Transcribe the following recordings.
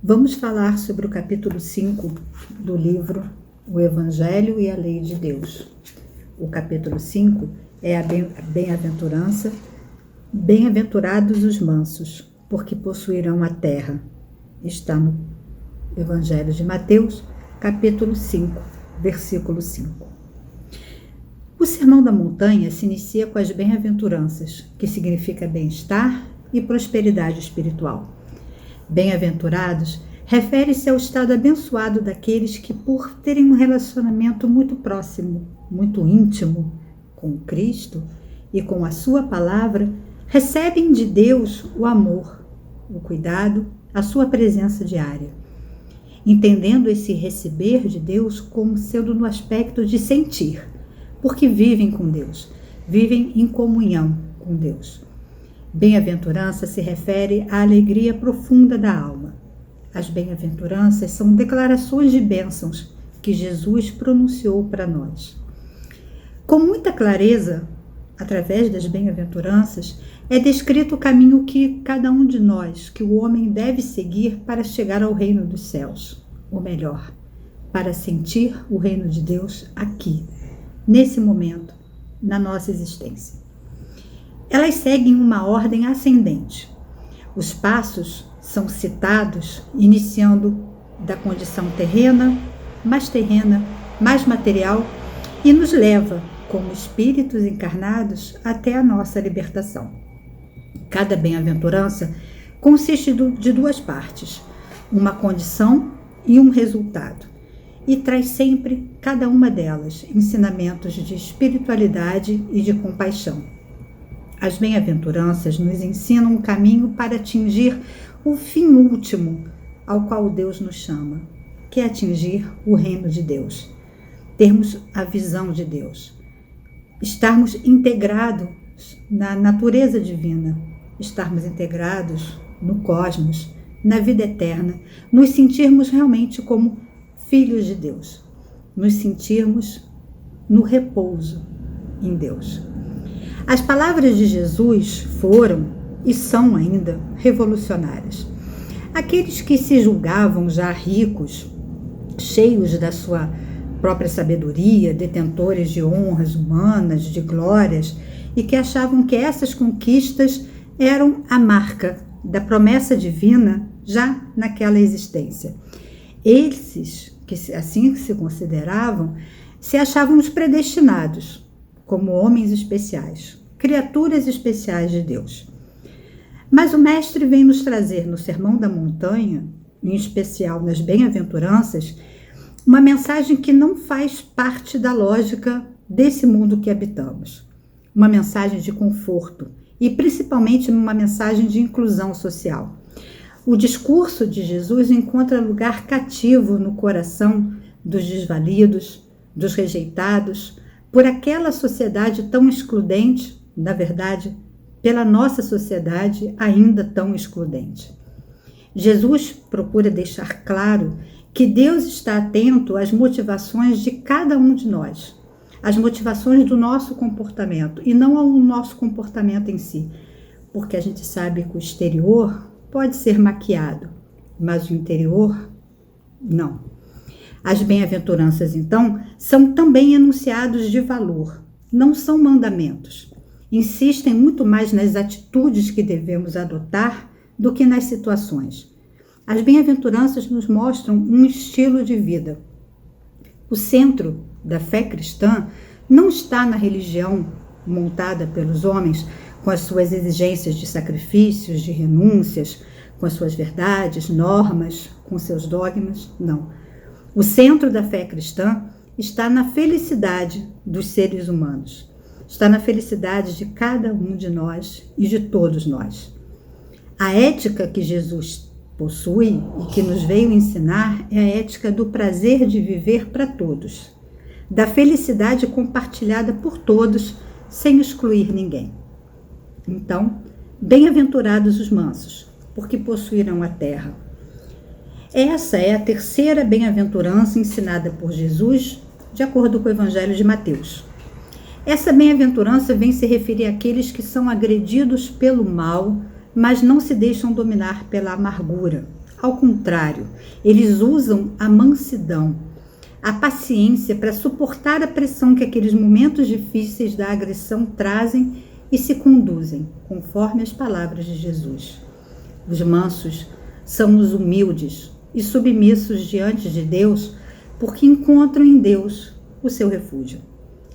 Vamos falar sobre o capítulo 5 do livro O Evangelho e a Lei de Deus. O capítulo 5 é a bem-aventurança. Bem-aventurados os mansos, porque possuirão a terra. Está no Evangelho de Mateus, capítulo 5, versículo 5. O Sermão da Montanha se inicia com as bem-aventuranças, que significa bem-estar e prosperidade espiritual. Bem-aventurados refere-se ao estado abençoado daqueles que, por terem um relacionamento muito próximo, muito íntimo com Cristo e com a sua palavra, recebem de Deus o amor, o cuidado, a sua presença diária. Entendendo esse receber de Deus como sendo no aspecto de sentir, porque vivem com Deus, vivem em comunhão com Deus. Bem-aventurança se refere à alegria profunda da alma. As bem-aventuranças são declarações de bênçãos que Jesus pronunciou para nós. Com muita clareza, através das bem-aventuranças, é descrito o caminho que cada um de nós, que o homem deve seguir para chegar ao reino dos céus, ou melhor, para sentir o reino de Deus aqui, nesse momento, na nossa existência. Elas seguem uma ordem ascendente. Os passos são citados iniciando da condição terrena, mais material, e nos leva, como espíritos encarnados, até a nossa libertação. Cada bem-aventurança consiste de duas partes, uma condição e um resultado, e traz sempre, cada uma delas, ensinamentos de espiritualidade e de compaixão. As bem-aventuranças nos ensinam um caminho para atingir o fim último ao qual Deus nos chama, que é atingir o reino de Deus, termos a visão de Deus, estarmos integrados na natureza divina, estarmos integrados no cosmos, na vida eterna, nos sentirmos realmente como filhos de Deus, nos sentirmos no repouso em Deus. As palavras de Jesus foram e são ainda revolucionárias. Aqueles que se julgavam já ricos, cheios da sua própria sabedoria, detentores de honras humanas, de glórias, e que achavam que essas conquistas eram a marca da promessa divina já naquela existência. Esses, que assim se consideravam, se achavam os predestinados, como homens especiais, criaturas especiais de Deus. Mas o Mestre vem nos trazer no Sermão da Montanha, em especial nas bem-aventuranças, uma mensagem que não faz parte da lógica desse mundo que habitamos. Uma mensagem de conforto e principalmente uma mensagem de inclusão social. O discurso de Jesus encontra lugar cativo no coração dos desvalidos, dos rejeitados, por aquela sociedade tão excludente, na verdade, pela nossa sociedade ainda tão excludente. Jesus procura deixar claro que Deus está atento às motivações de cada um de nós, às motivações do nosso comportamento, e não ao nosso comportamento em si, porque a gente sabe que o exterior pode ser maquiado, mas o interior, não. As bem-aventuranças, então, são também enunciados de valor, não são mandamentos. Insistem muito mais nas atitudes que devemos adotar do que nas situações. As bem-aventuranças nos mostram um estilo de vida. O centro da fé cristã não está na religião montada pelos homens, com as suas exigências de sacrifícios, de renúncias, com as suas verdades, normas, com seus dogmas, não. O centro da fé cristã está na felicidade dos seres humanos, está na felicidade de cada um de nós e de todos nós. A ética que Jesus possui e que nos veio ensinar é a ética do prazer de viver para todos, da felicidade compartilhada por todos, sem excluir ninguém. Então, bem-aventurados os mansos, porque possuirão a terra. Essa é a terceira bem-aventurança ensinada por Jesus, de acordo com o Evangelho de Mateus. Essa bem-aventurança vem se referir àqueles que são agredidos pelo mal, mas não se deixam dominar pela amargura, Ao contrário, eles usam a mansidão, a paciência para suportar a pressão que aqueles momentos difíceis da agressão trazem e se conduzem, conforme as palavras de Jesus. Os mansos são os humildes e submissos diante de Deus, porque encontram em Deus o seu refúgio.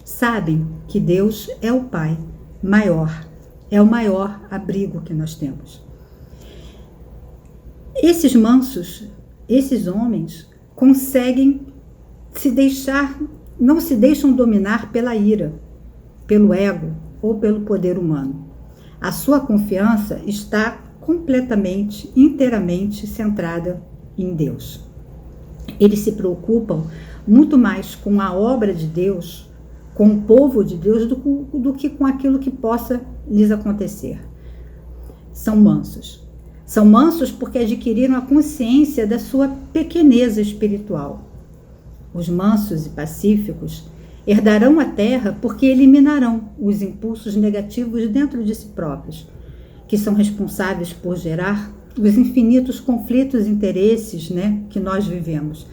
Sabem que Deus é o Pai maior, é o maior abrigo que nós temos. Esses mansos, esses homens, conseguem não se deixam dominar pela ira, pelo ego ou pelo poder humano. A sua confiança está completamente, inteiramente centrada em Deus. Eles se preocupam muito mais com a obra de Deus, com o povo de Deus, do que com aquilo que possa lhes acontecer. São mansos. São mansos porque adquiriram a consciência da sua pequeneza espiritual. Os mansos e pacíficos herdarão a terra porque eliminarão os impulsos negativos dentro de si próprios, que são responsáveis por gerar os infinitos conflitos e interesses, que nós vivemos,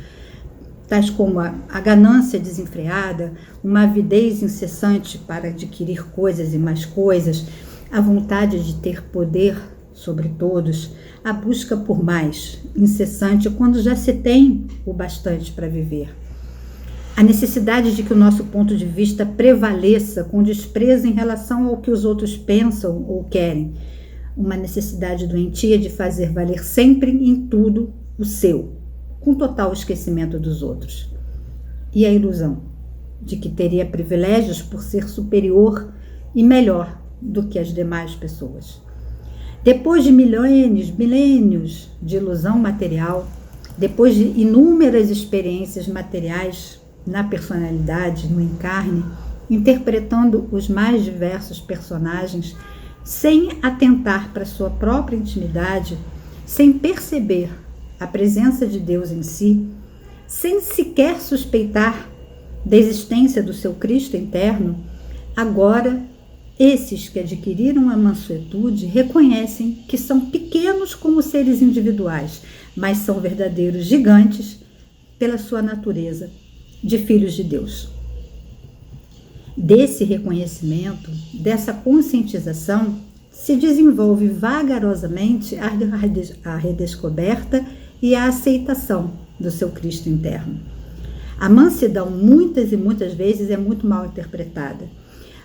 tais como a ganância desenfreada, uma avidez incessante para adquirir coisas e mais coisas, a vontade de ter poder sobre todos, a busca por mais, incessante, quando já se tem o bastante para viver. A necessidade de que o nosso ponto de vista prevaleça com desprezo em relação ao que os outros pensam ou querem. Uma necessidade doentia de fazer valer sempre em tudo o seu, com total esquecimento dos outros. E a ilusão de que teria privilégios por ser superior e melhor do que as demais pessoas. Depois de milênios de ilusão material, depois de inúmeras experiências materiais na personalidade, no encarne, interpretando os mais diversos personagens, sem atentar para sua própria intimidade, sem perceber a presença de Deus em si, sem sequer suspeitar da existência do seu Cristo interno, agora esses que adquiriram a mansuetude reconhecem que são pequenos como seres individuais, mas são verdadeiros gigantes pela sua natureza de filhos de Deus. Desse reconhecimento, dessa conscientização, se desenvolve vagarosamente a redescoberta e a aceitação do seu Cristo interno. A mansidão, muitas e muitas vezes, é muito mal interpretada.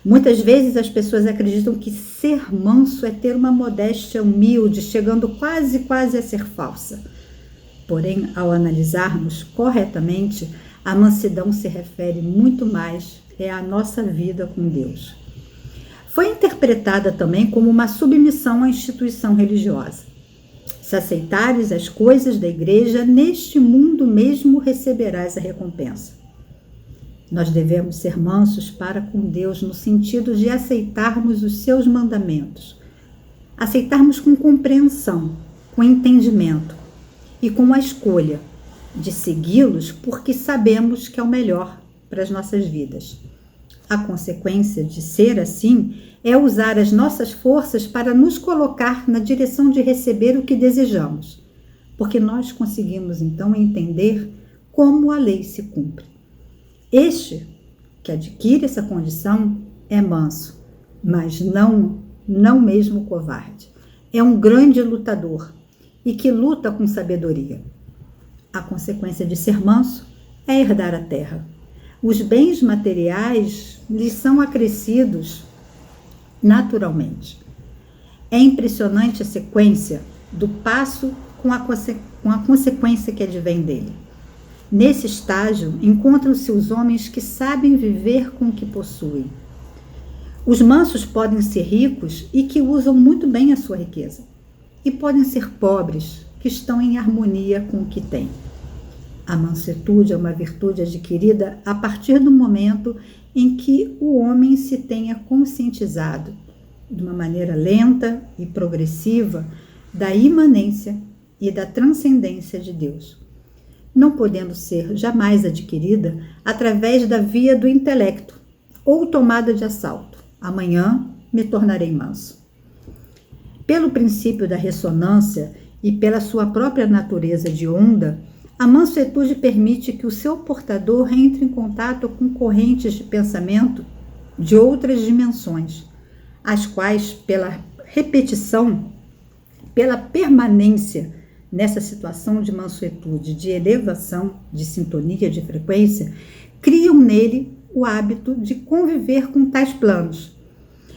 Muitas vezes as pessoas acreditam que ser manso é ter uma modéstia humilde, chegando quase a ser falsa. Porém, ao analisarmos corretamente, a mansidão se refere muito mais à nossa vida com Deus. Foi interpretada também como uma submissão à instituição religiosa. Se aceitares as coisas da igreja, neste mundo mesmo receberás a recompensa. Nós devemos ser mansos para com Deus no sentido de aceitarmos os seus mandamentos, aceitarmos com compreensão, com entendimento e com a escolha de segui-los porque sabemos que é o melhor para as nossas vidas. A consequência de ser assim é usar as nossas forças para nos colocar na direção de receber o que desejamos, porque nós conseguimos então entender como a lei se cumpre. Este que adquire essa condição é manso, mas não mesmo covarde. É um grande lutador e que luta com sabedoria. A consequência de ser manso é herdar a terra. Os bens materiais lhes são acrescidos naturalmente. É impressionante a sequência do passo com a consequência que advém dele. Nesse estágio, encontram-se os homens que sabem viver com o que possuem. Os mansos podem ser ricos e que usam muito bem a sua riqueza. E podem ser pobres, que estão em harmonia com o que têm. A mansuetude é uma virtude adquirida a partir do momento em que o homem se tenha conscientizado, de uma maneira lenta e progressiva, da imanência e da transcendência de Deus, não podendo ser jamais adquirida através da via do intelecto ou tomada de assalto. Amanhã me tornarei manso. Pelo princípio da ressonância e pela sua própria natureza de onda, a mansuetude permite que o seu portador entre em contato com correntes de pensamento de outras dimensões, as quais, pela repetição, pela permanência nessa situação de mansuetude, de elevação, de sintonia, de frequência, criam nele o hábito de conviver com tais planos.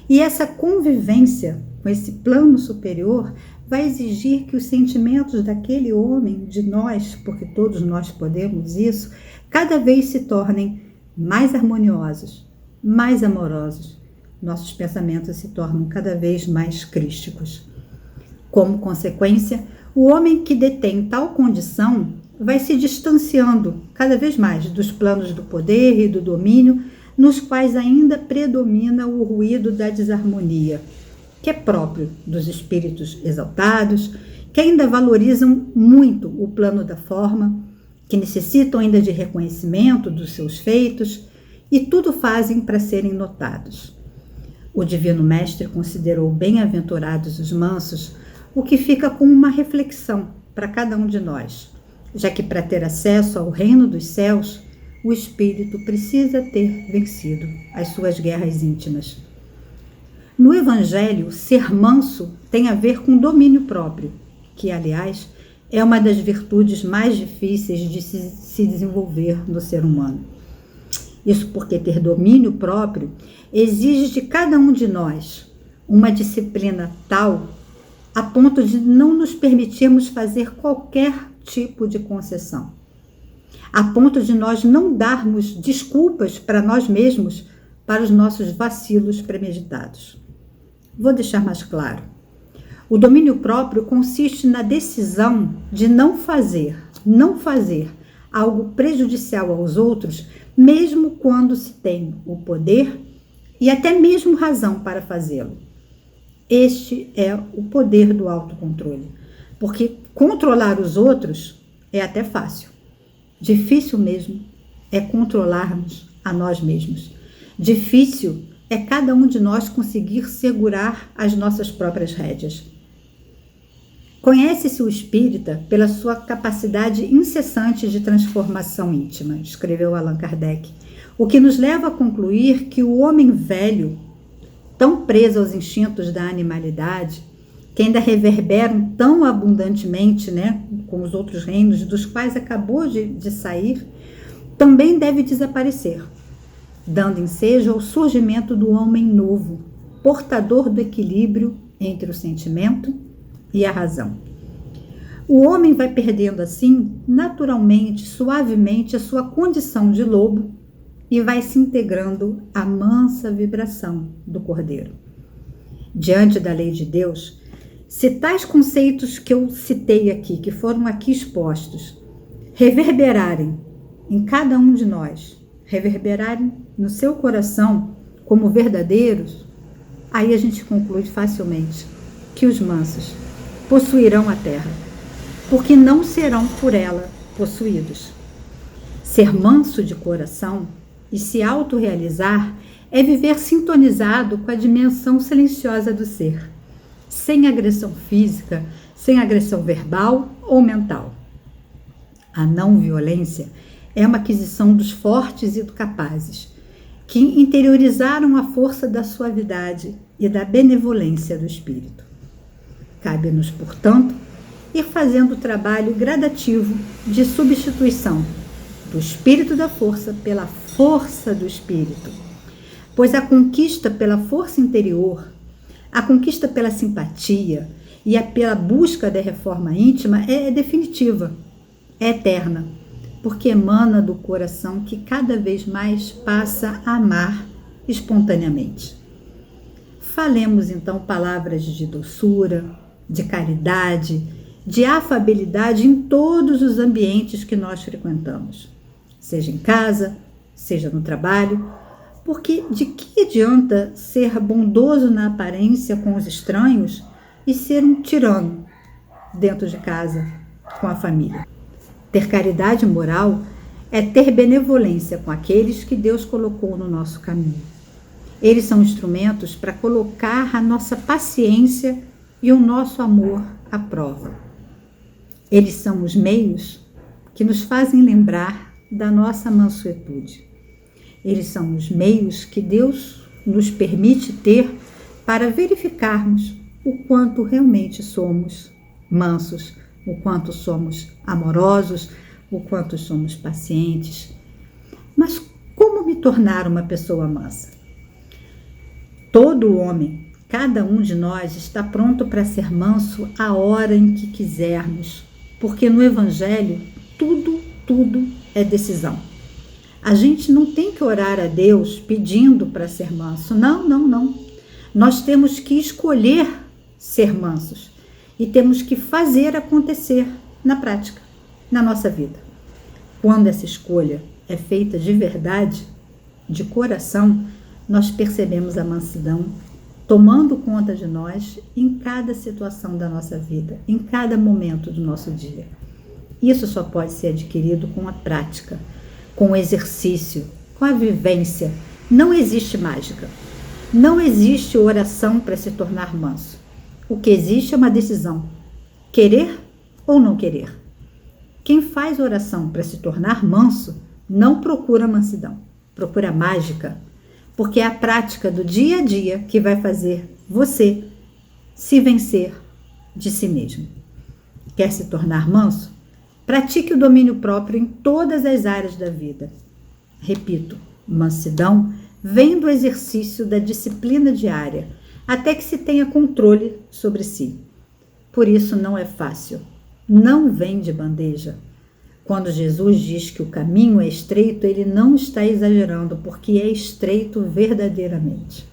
E essa convivência com esse plano superior vai exigir que os sentimentos daquele homem, de nós, porque todos nós podemos isso, cada vez se tornem mais harmoniosos, mais amorosos. Nossos pensamentos se tornam cada vez mais crísticos. Como consequência, o homem que detém tal condição vai se distanciando cada vez mais dos planos do poder e do domínio, nos quais ainda predomina o ruído da desarmonia, que é próprio dos espíritos exaltados, que ainda valorizam muito o plano da forma, que necessitam ainda de reconhecimento dos seus feitos e tudo fazem para serem notados. O Divino Mestre considerou bem-aventurados os mansos, o que fica como uma reflexão para cada um de nós, já que para ter acesso ao reino dos céus, o espírito precisa ter vencido as suas guerras íntimas. No Evangelho, ser manso tem a ver com domínio próprio, que, aliás, é uma das virtudes mais difíceis de se desenvolver no ser humano. Isso porque ter domínio próprio exige de cada um de nós uma disciplina tal a ponto de não nos permitirmos fazer qualquer tipo de concessão, a ponto de nós não darmos desculpas para nós mesmos para os nossos vacilos premeditados. Vou deixar mais claro. O domínio próprio consiste na decisão de não fazer algo prejudicial aos outros, mesmo quando se tem o poder e até mesmo razão para fazê-lo. Este é o poder do autocontrole, porque controlar os outros é até fácil. Difícil mesmo é controlarmos a nós mesmos. Difícil é cada um de nós conseguir segurar as nossas próprias rédeas. Conhece-se o espírita pela sua capacidade incessante de transformação íntima, escreveu Allan Kardec, o que nos leva a concluir que o homem velho, tão preso aos instintos da animalidade, que ainda reverberam tão abundantemente, com os outros reinos dos quais acabou de sair, também deve desaparecer, dando ensejo ao surgimento do homem novo, portador do equilíbrio entre o sentimento e a razão. O homem vai perdendo assim, naturalmente, suavemente, a sua condição de lobo e vai se integrando à mansa vibração do Cordeiro. Diante da lei de Deus, se tais conceitos que eu citei aqui, que foram aqui expostos, reverberarem em cada um de nós, reverberarem no seu coração como verdadeiros, aí a gente conclui facilmente que os mansos possuirão a terra, porque não serão por ela possuídos. Ser manso de coração e se autorrealizar é viver sintonizado com a dimensão silenciosa do ser, sem agressão física, sem agressão verbal ou mental. A não violência é uma aquisição dos fortes e dos capazes, que interiorizaram a força da suavidade e da benevolência do espírito. Cabe-nos, portanto, ir fazendo o trabalho gradativo de substituição do espírito da força pela força do espírito, pois a conquista pela força interior, a conquista pela simpatia e pela busca da reforma íntima é definitiva, é eterna, porque emana do coração que cada vez mais passa a amar espontaneamente. Falemos então palavras de doçura, de caridade, de afabilidade em todos os ambientes que nós frequentamos, seja em casa, seja no trabalho, porque de que adianta ser bondoso na aparência com os estranhos e ser um tirano dentro de casa com a família? Ter caridade moral é ter benevolência com aqueles que Deus colocou no nosso caminho. Eles são instrumentos para colocar a nossa paciência e o nosso amor à prova. Eles são os meios que nos fazem lembrar da nossa mansuetude. Eles são os meios que Deus nos permite ter para verificarmos o quanto realmente somos mansos, o quanto somos amorosos, o quanto somos pacientes. Mas como me tornar uma pessoa mansa? Todo homem, cada um de nós, está pronto para ser manso a hora em que quisermos, porque no Evangelho tudo é decisão. A gente não tem que orar a Deus pedindo para ser manso. Não. Nós temos que escolher ser mansos e temos que fazer acontecer na prática, na nossa vida. Quando essa escolha é feita de verdade, de coração, nós percebemos a mansidão tomando conta de nós em cada situação da nossa vida, em cada momento do nosso dia. Isso só pode ser adquirido com a prática, com o exercício, com a vivência. Não existe mágica. Não existe oração para se tornar manso. O que existe é uma decisão. Querer ou não querer. Quem faz oração para se tornar manso não procura mansidão, procura mágica, porque é a prática do dia a dia que vai fazer você se vencer de si mesmo. Quer se tornar manso? Pratique o domínio próprio em todas as áreas da vida. Repito, mansidão vem do exercício da disciplina diária, até que se tenha controle sobre si. Por isso não é fácil, não vem de bandeja. Quando Jesus diz que o caminho é estreito, ele não está exagerando, porque é estreito verdadeiramente.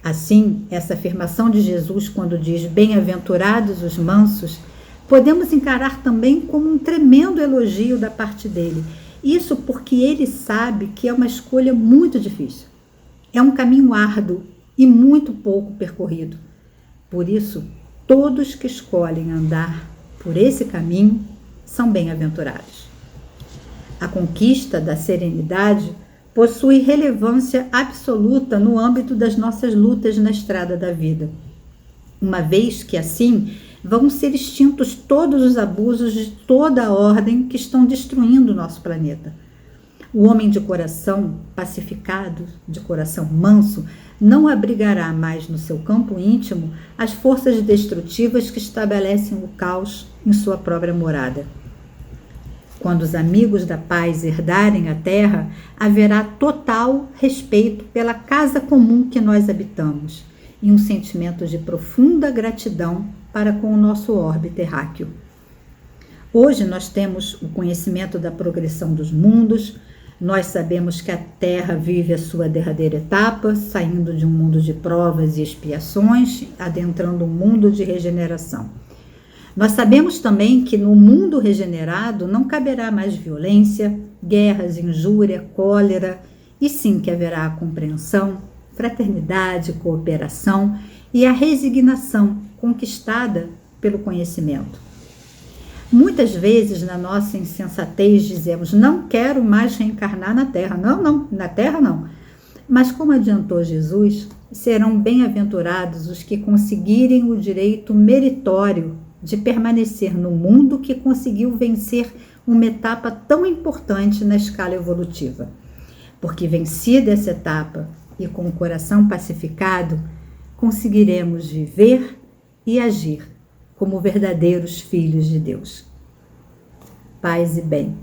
Assim, essa afirmação de Jesus, quando diz bem-aventurados os mansos, podemos encarar também como um tremendo elogio da parte dele. Isso porque ele sabe que é uma escolha muito difícil. É um caminho árduo e muito pouco percorrido. Por isso, todos que escolhem andar por esse caminho são bem-aventurados. A conquista da serenidade possui relevância absoluta no âmbito das nossas lutas na estrada da vida, uma vez que assim vão ser extintos todos os abusos de toda a ordem que estão destruindo o nosso planeta. O homem de coração pacificado, de coração manso, não abrigará mais no seu campo íntimo as forças destrutivas que estabelecem o caos em sua própria morada. Quando os amigos da paz herdarem a terra, haverá total respeito pela casa comum que nós habitamos e um sentimento de profunda gratidão para com o nosso orbe terráqueo. Hoje nós temos o conhecimento da progressão dos mundos. Nós sabemos que a Terra vive a sua derradeira etapa, saindo de um mundo de provas e expiações, adentrando um mundo de regeneração. Nós sabemos também que no mundo regenerado não caberá mais violência, guerras, injúria, cólera, e sim que haverá a compreensão, fraternidade, cooperação e a resignação conquistada pelo conhecimento. Muitas vezes, na nossa insensatez, dizemos, não quero mais reencarnar na Terra. Não, na Terra não. Mas como adiantou Jesus, serão bem-aventurados os que conseguirem o direito meritório de permanecer no mundo que conseguiu vencer uma etapa tão importante na escala evolutiva. Porque vencida essa etapa e com o coração pacificado, conseguiremos viver e agir como verdadeiros filhos de Deus. Paz e bem.